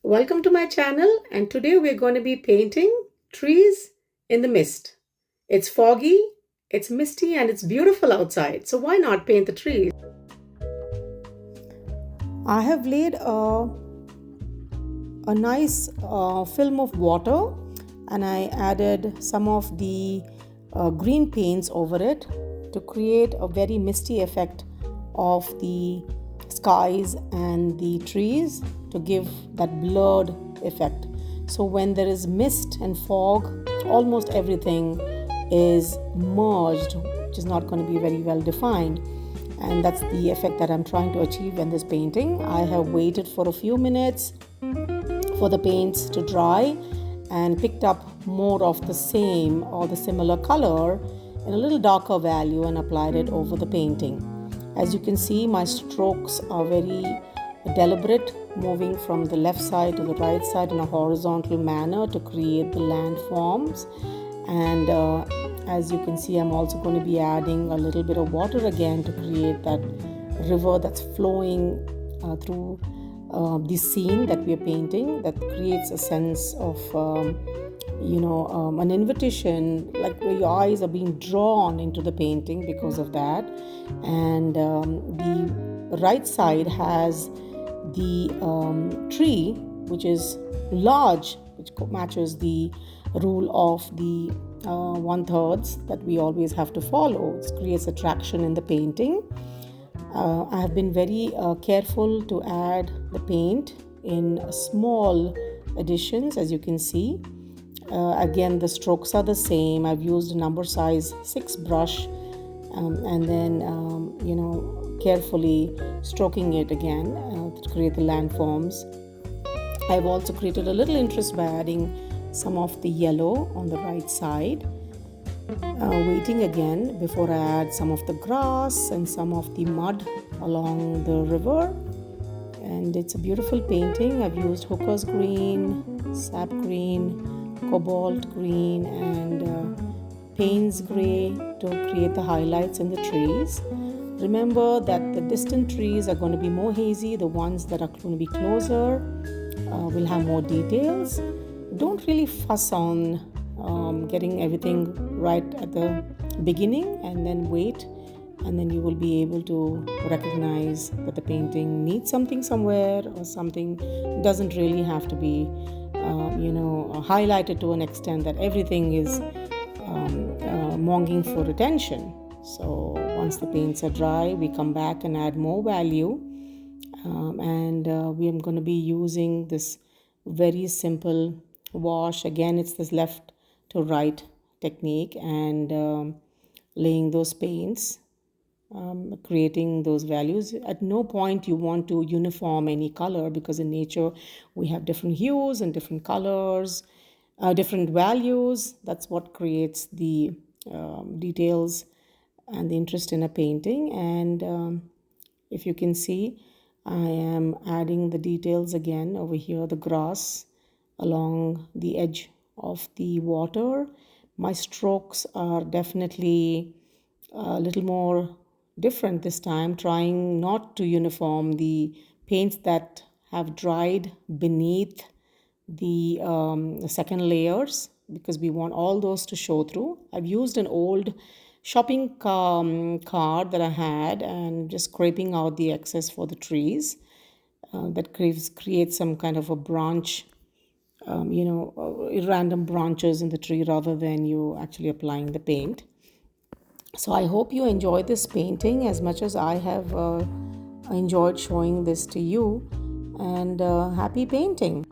Welcome to my channel, and today we're going to be painting trees in the mist. It's foggy, it's misty, and it's beautiful outside, so why not paint the trees? I have laid a nice film of water, and I added some of the green paints over it to create a very misty effect of the skies and the trees to give that blurred effect. So when there is mist and fog, almost everything is merged, which is not going to be very well defined. And that's the effect that I'm trying to achieve in this painting. I have waited for a few minutes for the paints to dry and picked up more of the same or the similar color in a little darker value and applied it over the painting. As you can see, my strokes are very deliberate, moving from the left side to the right side in a horizontal manner to create the landforms. And as you can see, I'm also going to be adding a little bit of water again to create that river that's flowing through the scene that we are painting, that creates a sense of an invitation, like where your eyes are being drawn into the painting because of that. And the right side has the tree, which is large, which matches the rule of the 1/3 that we always have to follow. It creates attraction in the painting. I have been very careful to add the paint in small additions, as you can see. Again, the strokes are the same. I've used a number size 6 brush and then carefully stroking it again to create the landforms. I've also created a little interest by adding some of the yellow on the right side. Waiting again before I add some of the grass and some of the mud along the river. And it's a beautiful painting. I've used hooker's green, sap green, cobalt green, and Payne's gray to create the highlights in the trees. Remember that the distant trees are going to be more hazy. The ones that are going to be closer will have more details. Don't really fuss on getting everything right at the beginning, and then wait, and then you will be able to recognize that the painting needs something somewhere, or something doesn't really have to be highlighted to an extent that everything is monging for attention. So once the paints are dry, we come back and add more value, and we are going to be using this very simple wash. Again, it's this left to right technique, and laying those paints, creating those values. At no point you want to uniform any color, because in nature we have different hues and different colors, different values. That's what creates the details and the interest in a painting. And if you can see, I am adding the details again over here, the grass along the edge of the water. My strokes are definitely a little more different this time, trying not to uniform the paints that have dried beneath the second layers, because we want all those to show through. I've used an old shopping card that I had, and just scraping out the excess for the trees. That creates some kind of a branch, random branches in the tree, rather than you actually applying the paint. So I hope you enjoy this painting as much as I have enjoyed showing this to you, and happy painting.